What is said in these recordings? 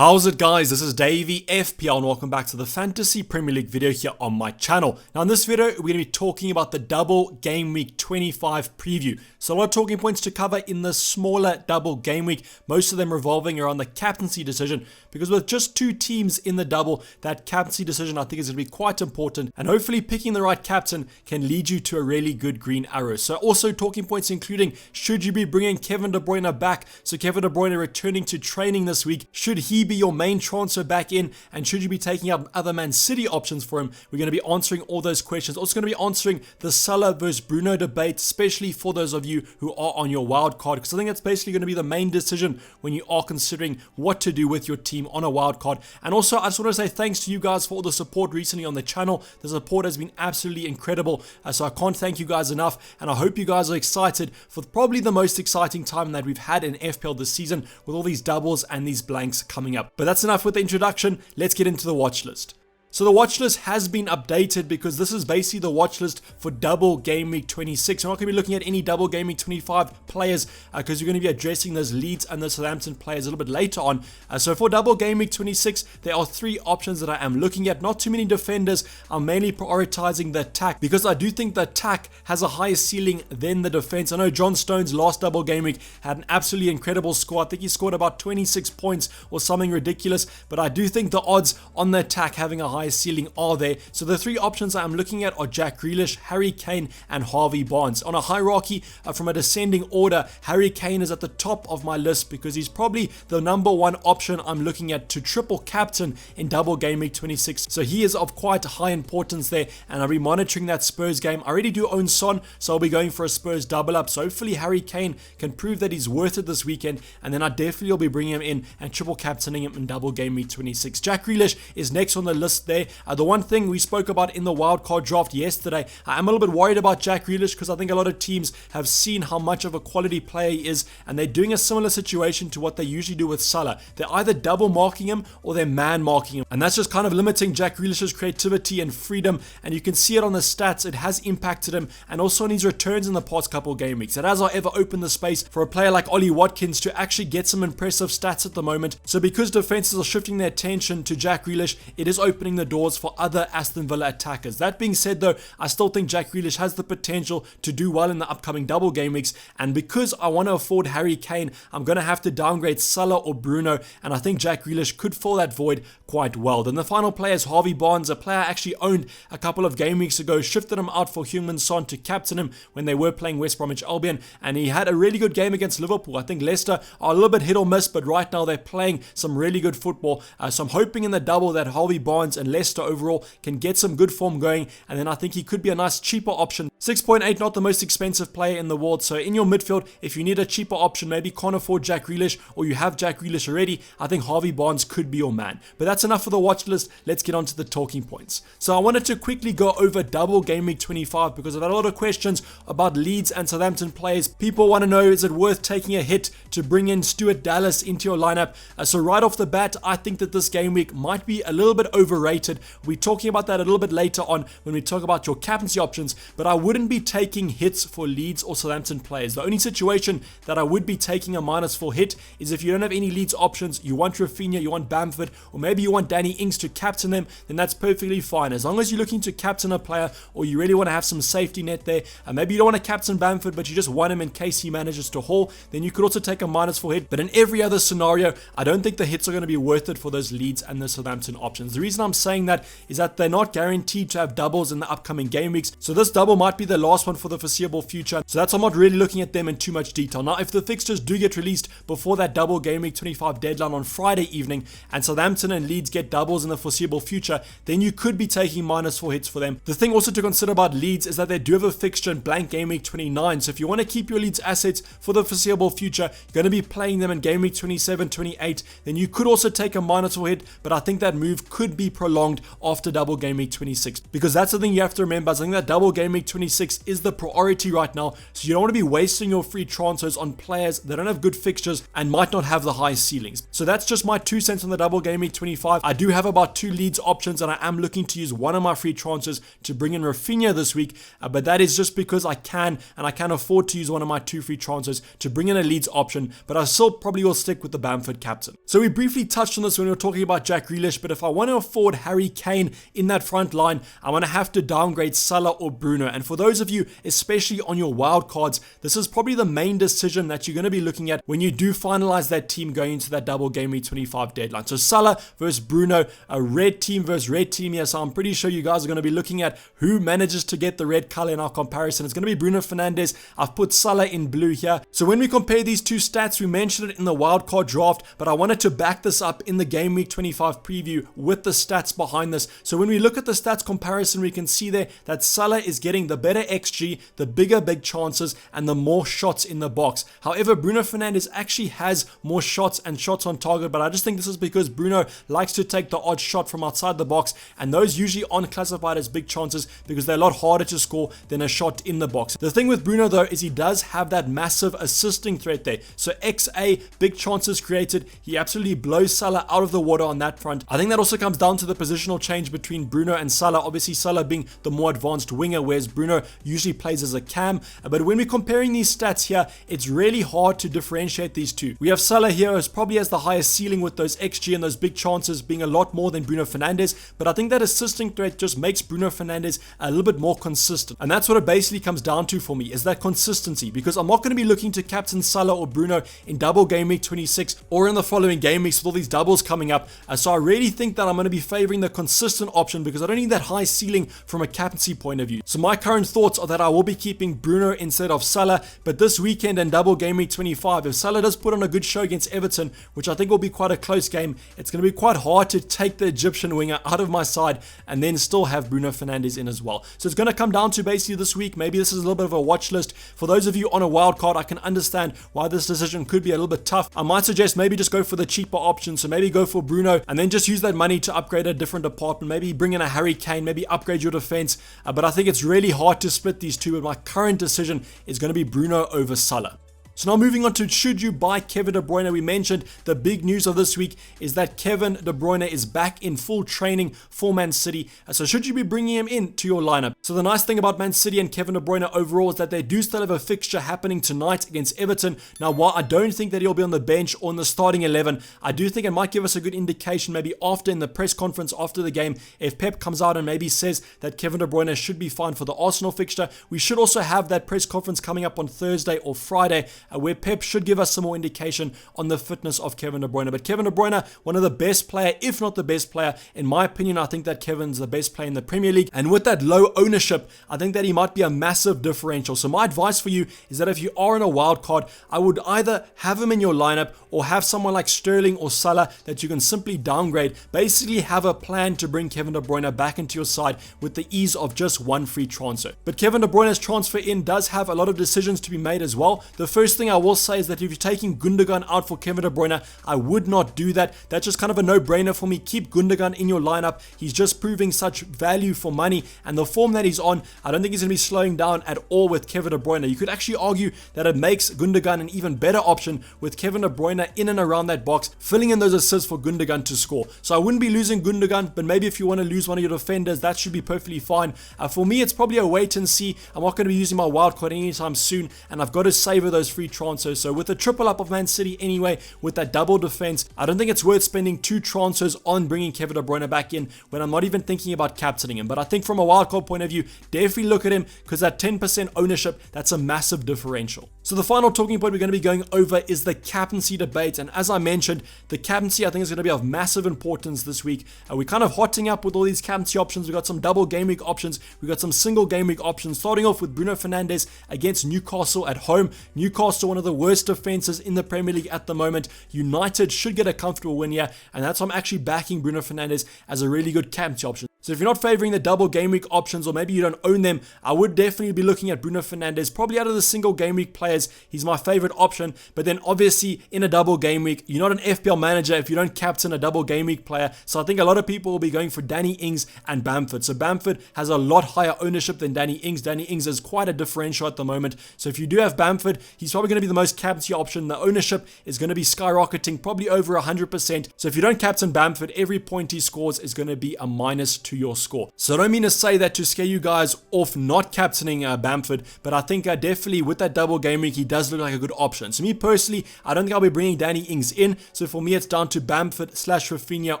How's it guys, this is Dayvy, FPL, and welcome back to the Fantasy Premier League video here on my channel. Now in this video, we're going to be talking about the double game week 25 preview. So a lot of talking points to cover in the smaller double game week, most of them revolving around the captaincy decision, because with just two teams in the double, that captaincy decision I think is going to be quite important, and hopefully picking the right captain can lead you to a really good green arrow. So also talking points including, should you be bringing Kevin De Bruyne back? So Kevin De Bruyne returning to training this week, should he be your main transfer back in, and should you be taking up other Man City options for him? We're going to be answering all those questions. Also going to be answering the Salah versus Bruno debate, especially for those of you who are on your wild card, because I think that's basically going to be the main decision when you are considering what to do with your team on a wild card. And also I just want to say thanks to you guys for all the support recently on the channel. The support has been absolutely incredible, so I can't thank you guys enough, and I hope you guys are excited for probably the most exciting time that we've had in FPL this season, with all these doubles and these blanks coming up. But that's enough with the introduction. Let's get into the watch list. So the watch list has been updated because this is basically the watch list for double game week 26. We're not going to be looking at any double game week 25 players because we're going to be addressing those Leeds and the Southampton players a little bit later on. So for double game week 26, there are three options that I am looking at. Not too many defenders. I'm mainly prioritizing the attack because I do think the attack has a higher ceiling than the defense. I know John Stones last double game week had an absolutely incredible score. I think he scored about 26 points or something ridiculous, but I do think the odds on the attack having a high ceiling are there. So the three options I'm looking at are Jack Grealish, Harry Kane, and Harvey Barnes. On a hierarchy from a descending order, Harry Kane is at the top of my list because he's probably the number one option I'm looking at to triple captain in double game week 26. So he is of quite high importance there, and I'll be monitoring that Spurs game. I already do own Son, so I'll be going for a Spurs double up. So hopefully Harry Kane can prove that he's worth it this weekend, and then I definitely will be bringing him in and triple captaining him in double game week 26. Jack Grealish is next on the list there. The one thing we spoke about in the wildcard draft yesterday, I'm a little bit worried about Jack Grealish because I think a lot of teams have seen how much of a quality player he is, and they're doing a similar situation to what they usually do with Salah. They're either double marking him or they're man marking him, and that's just kind of limiting Jack Grealish's creativity and freedom, and you can see it on the stats. It has impacted him, and also on his returns in the past couple game weeks. It has, however, opened the space for a player like Ollie Watkins to actually get some impressive stats at the moment. So because defenses are shifting their attention to Jack Grealish, it is opening the doors for other Aston Villa attackers. That being said though, I still think Jack Grealish has the potential to do well in the upcoming double game weeks, and because I want to afford Harry Kane, I'm going to have to downgrade Salah or Bruno, and I think Jack Grealish could fill that void quite well. Then the final player is Harvey Barnes, a player I actually owned a couple of game weeks ago, shifted him out for Heung-min Son to captain him when they were playing West Bromwich Albion, and he had a really good game against Liverpool. I think Leicester are a little bit hit or miss, but right now they're playing some really good football, so I'm hoping in the double that Harvey Barnes and Leicester overall can get some good form going, and then I think he could be a nice cheaper option. 6.8, not the most expensive player in the world, so in your midfield, if you need a cheaper option, maybe can't afford Jack Grealish, or you have Jack Grealish already, I think Harvey Barnes could be your man. But that's enough for the watch list. Let's get on to the talking points. So I wanted to quickly go over double game week 25 because I've had a lot of questions about Leeds and Southampton players. People want to know, is it worth taking a hit to bring in Stuart Dallas into your lineup? So right off the bat, I think that this game week might be a little bit overrated. We're talking about that a little bit later on when we talk about your captaincy options, but I wouldn't be taking hits for Leeds or Southampton players. The only situation that I would be taking a -4 hit is if you don't have any Leeds options, you want Raphinha, you want Bamford, or maybe you want Danny Ings to captain them, then that's perfectly fine. As long as you're looking to captain a player, or you really want to have some safety net there, and maybe you don't want to captain Bamford, but you just want him in case he manages to haul, then you could also take a -4 hit. But in every other scenario, I don't think the hits are going to be worth it for those Leeds and the Southampton options. The reason I'm saying that is that they're not guaranteed to have doubles in the upcoming game weeks, so this double might be the last one for the foreseeable future, so that's why I'm not really looking at them in too much detail. Now if the fixtures do get released before that double game week 25 deadline on Friday evening, and Southampton and Leeds get doubles in the foreseeable future, then you could be taking -4 hits for them. The thing also to consider about Leeds is that they do have a fixture in blank game week 29, so if you want to keep your Leeds assets for the foreseeable future, you're going to be playing them in game week 27, 28, then you could also take a -4 hit, but I think that move could be prolonged prolonged after double game week 26, because that's the thing you have to remember. I think that double game week 26 is the priority right now, so you don't want to be wasting your free transfers on players that don't have good fixtures and might not have the high ceilings. So that's just my 2 cents on the double game week 25. I do have about 2 Leeds options, and I am looking to use one of my free transfers to bring in Raphinha this week, but that is just because I can, and I can afford to use one of my 2 free transfers to bring in a Leeds option, but I still probably will stick with the Bamford captain. So we briefly touched on this when we were talking about Jack Grealish, but if I want to afford Harry Kane in that front line, I'm going to have to downgrade Salah or Bruno. And for those of you, especially on your wild cards, this is probably the main decision that you're going to be looking at when you do finalize that team going into that double game week 25 deadline. So Salah versus Bruno, a red team versus red team here. So I'm pretty sure you guys are going to be looking at who manages to get the red color in our comparison. It's going to be Bruno Fernandes. I've put Salah in blue here. So when we compare these two stats, we mentioned it in the wildcard draft, but I wanted to back this up in the game week 25 preview with the stats behind this. So when we look at the stats comparison, we can see there that Salah is getting the better XG, the bigger big chances, and the more shots in the box. However, Bruno Fernandes actually has more shots and shots on target, but I just think this is because Bruno likes to take the odd shot from outside the box, and those usually aren't classified as big chances because they're a lot harder to score than a shot in the box. The thing with Bruno though is he does have that massive assisting threat there. So XA, big chances created, he absolutely blows Salah out of the water on that front. I think that also comes down to the positional change between Bruno and Salah. Obviously Salah being the more advanced winger, whereas Bruno usually plays as a cam. But when we're comparing these stats here, it's really hard to differentiate these two. We have Salah here as probably has the highest ceiling with those XG and those big chances being a lot more than Bruno Fernandes, but I think that assisting threat just makes Bruno Fernandes a little bit more consistent. And that's what it basically comes down to for me, is that consistency, because I'm not going to be looking to captain Salah or Bruno in double game week 26 or in the following game weeks with all these doubles coming up. So I really think that I'm going to be favoring the consistent option because I don't need that high ceiling from a captaincy point of view. So my current thoughts are that I will be keeping Bruno instead of Salah, but this weekend and double game week 25, if Salah does put on a good show against Everton, which I think will be quite a close game, it's going to be quite hard to take the Egyptian winger out of my side and then still have Bruno Fernandes in as well. So it's going to come down to basically this week. Maybe this is a little bit of a watch list. For those of you on a wild card, I can understand why this decision could be a little bit tough. I might suggest maybe just go for the cheaper option. So maybe go for Bruno and then just use that money to upgrade a different department. Maybe bring in a Harry Kane, maybe upgrade your defense. But I think it's really hard to split these two. But my current decision is going to be Bruno over Salah. So now moving on to should you buy Kevin De Bruyne. We mentioned the big news of this week is that Kevin De Bruyne is back in full training for Man City. So should you be bringing him into your lineup? So the nice thing about Man City and Kevin De Bruyne overall is that they do still have a fixture happening tonight against Everton. Now, while I don't think that he'll be on the bench or in the starting 11, I do think it might give us a good indication maybe after in the press conference after the game, if Pep comes out and maybe says that Kevin De Bruyne should be fine for the Arsenal fixture. We should also have that press conference coming up on Thursday or Friday, where Pep should give us some more indication on the fitness of Kevin De Bruyne. But Kevin De Bruyne, one of the best player, if not the best player, in my opinion. I think that Kevin's the best player in the Premier League, and with that low ownership, I think that he might be a massive differential. So my advice for you is that if you are in a wild card, I would either have him in your lineup or have someone like Sterling or Salah that you can simply downgrade. Basically have a plan to bring Kevin De Bruyne back into your side with the ease of just one free transfer. But Kevin De Bruyne's transfer in does have a lot of decisions to be made as well. The first thing I will say is that if you're taking Gundogan out for Kevin De Bruyne, I would not do that. That's just kind of a no-brainer for me. Keep Gundogan in your lineup. He's just proving such value for money, and the form that he's on, I don't think he's going to be slowing down at all with Kevin De Bruyne. You could actually argue that it makes Gundogan an even better option with Kevin De Bruyne in and around that box, filling in those assists for Gundogan to score. So I wouldn't be losing Gundogan, but maybe if you want to lose one of your defenders, that should be perfectly fine. For me, it's probably a wait and see. I'm not going to be using my wildcard anytime soon, and I've got to savor those free transfers. So with the triple up of Man City anyway, with that double defense, I don't think it's worth spending 2 transfers on bringing Kevin De Bruyne back in when I'm not even thinking about captaining him. But I think from a wildcard point of view, definitely look at him because that 10% ownership, that's a massive differential. So the final talking point we're going to be going over is the captaincy debate. And as I mentioned, the captaincy I think is going to be of massive importance this week. We're kind of hotting up with all these captaincy options. We've got some double game week options. We've got some single game week options, starting off with Bruno Fernandes against Newcastle at home. Newcastle, one of the worst defenses in the Premier League at the moment. United should get a comfortable win here, and that's why I'm actually backing Bruno Fernandes as a really good captaincy option. So if you're not favoring the double game week options, or maybe you don't own them, I would definitely be looking at Bruno Fernandes. Probably out of the single game week players, he's my favorite option. But then obviously in a double game week, you're not an FPL manager if you don't captain a double game week player. So I think a lot of people will be going for Danny Ings and Bamford. So Bamford has a lot higher ownership than Danny Ings. Danny Ings is quite a differential at the moment. So if you do have Bamford, he's probably going to be the most captaincy option. The ownership is going to be skyrocketing, probably over 100%. So if you don't captain Bamford, every point he scores is going to be a minus to your score. So I don't mean to say that to scare you guys off not captaining Bamford, but I think definitely with that double game week, he does look like a good option. So me personally, I don't think I'll be bringing Danny Ings in. So for me, it's down to Bamford / Raphinha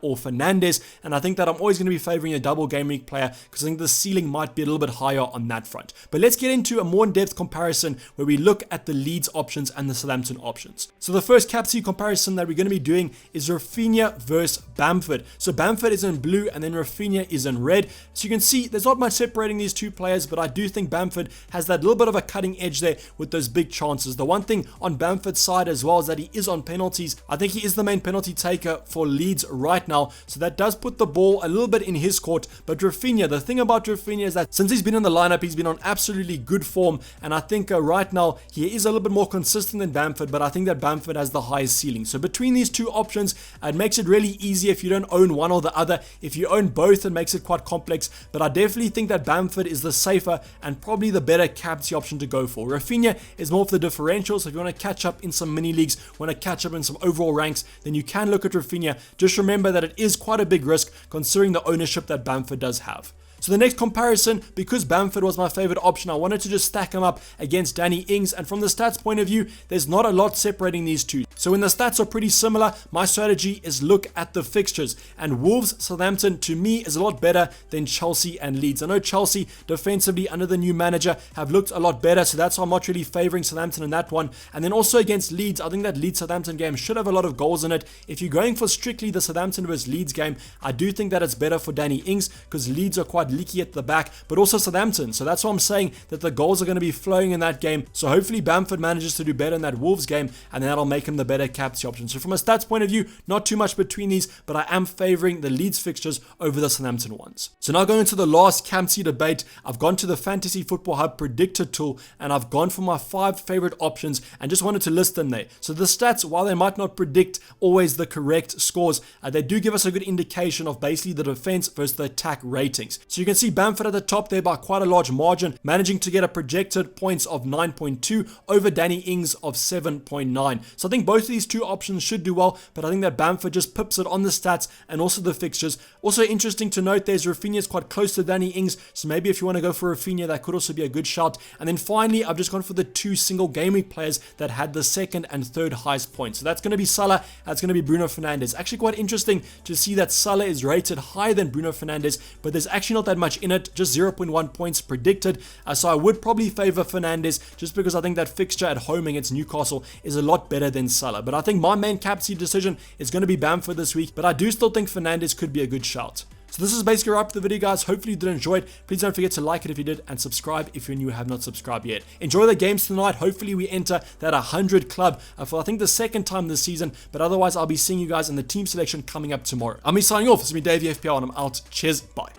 or Fernandes. And I think that I'm always going to be favoring a double game week player because I think the ceiling might be a little bit higher on that front. But let's get into a more in-depth comparison where we look at the Leeds options and the Southampton options. So the first captaincy comparison that we're going to be doing is Raphinha versus Bamford. So Bamford is in blue and then Raphinha is in red. So you can see there's not much separating these two players, but I do think Bamford has that little bit of a cutting edge there with those big chances. The one thing on Bamford's side as well is that he is on penalties. I think he is the main penalty taker for Leeds right now, so that does put the ball a little bit in his court. But Raphinha, the thing about Raphinha is that since he's been in the lineup, he's been on absolutely good form, and I think right now he is a little bit more consistent than Bamford, but I think that Bamford has the highest ceiling. So between these two options, it makes it really easy if you don't own one or the other. If you own both, it makes it quite complex, but I definitely think that Bamford is the safer and probably the better captaincy option to go for. Raphinha is more of the differential, so if you want to catch up in some mini leagues, want to catch up in some overall ranks, then you can look at Raphinha. Just remember that it is quite a big risk considering the ownership that Bamford does have. So the next comparison, because Bamford was my favorite option, I wanted to just stack him up against Danny Ings, and from the stats point of view, there's not a lot separating these two. So when the stats are pretty similar, my strategy is look at the fixtures, and Wolves Southampton to me is a lot better than Chelsea and Leeds. I know Chelsea defensively under the new manager have looked a lot better, so that's why I'm not really favoring Southampton in that one. And then also against Leeds, I think that Leeds Southampton game should have a lot of goals in it. If you're going for strictly the Southampton versus Leeds game, I do think that it's better for Danny Ings because Leeds are quite leaky at the back, but also Southampton. So that's why I'm saying that the goals are going to be flowing in that game. So hopefully Bamford manages to do better in that Wolves game, and then that'll make him the better captaincy option. So from a stats point of view, not too much between these, but I am favoring the Leeds fixtures over the Southampton ones. So now going into the last captaincy debate, I've gone to the Fantasy Football Hub predictor tool, and I've gone for my 5 favorite options and just wanted to list them there. So the stats, while they might not predict always the correct scores, they do give us a good indication of basically the defense versus the attack ratings. So you can see Bamford at the top there by quite a large margin, managing to get a projected points of 9.2 over Danny Ings of 7.9. So I think both of these two options should do well, but I think that Bamford just pips it on the stats and also the fixtures. Also interesting to note there's Raphinha is quite close to Danny Ings, so maybe if you want to go for Raphinha, that could also be a good shout. And then finally, I've just gone for the 2 single game week players that had the second and third highest points. So that's going to be Salah, that's going to be Bruno Fernandes. Actually quite interesting to see that Salah is rated higher than Bruno Fernandes, but there's actually not that much in it, just 0.1 points predicted. So I would probably favor Fernandes just because I think that fixture at home against Newcastle is a lot better than Salah. But I think my main captaincy decision is going to be Bamford this week, but I do still think Fernandes could be a good shout. So this is basically a wrap up the video, guys. Hopefully you did enjoy it. Please don't forget to like it if you did, and subscribe if you're new and have not subscribed yet. Enjoy the games tonight. Hopefully we enter that 100 club for I think the second time this season, but otherwise I'll be seeing you guys in the team selection coming up tomorrow. I'm signing off. This is me, Dayvy FPL, and I'm out. Cheers. Bye.